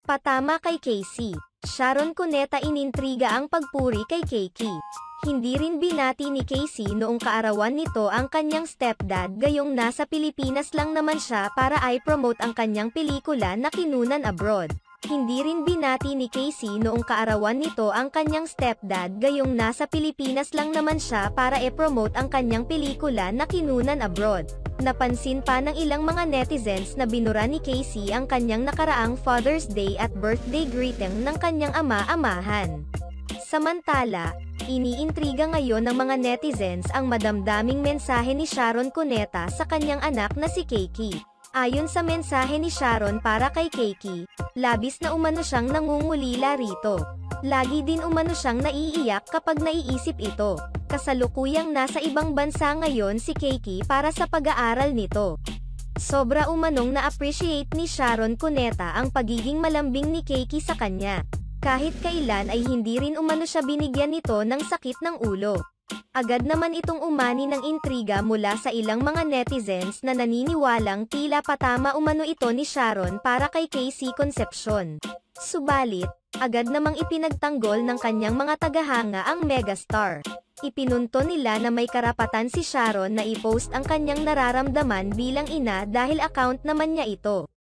Patama kay Casey. Sharon Cuneta inintriga ang pagpuri kay Keki. Hindi rin binati ni Casey noong kaarawan nito ang kanyang stepdad gayong nasa Pilipinas lang naman siya para i-promote ang kanyang pelikula na kinunan abroad. Hindi rin binati ni Casey noong kaarawan nito ang kanyang stepdad gayong nasa Pilipinas lang naman siya para i-promote ang kanyang pelikula na kinunan abroad. Napansin pa ng ilang mga netizens na binura ni Casey ang kanyang nakaraang Father's Day at birthday greeting ng kanyang ama-amahan. Samantala, iniintriga ngayon ng mga netizens ang madamdaming mensahe ni Sharon Cuneta sa kanyang anak na si Keki. Ayon sa mensahe ni Sharon para kay Keki, labis na umano siyang nangungulila rito. Lagi din umano siyang naiiyak kapag naiisip ito. Kasalukuyang nasa ibang bansa ngayon si Keki para sa pag-aaral nito. Sobra umanong na-appreciate ni Sharon Cuneta ang pagiging malambing ni Keki sa kanya. Kahit kailan ay hindi rin umano siya binigyan nito ng sakit ng ulo. Agad naman itong umani ng intriga mula sa ilang mga netizens na naniniwalang tila patama umano ito ni Sharon para kay Casey Concepcion. Subalit, agad namang ipinagtanggol ng kanyang mga tagahanga ang megastar. Ipinunto nila na may karapatan si Sharon na i-post ang kanyang nararamdaman bilang ina dahil account naman niya ito.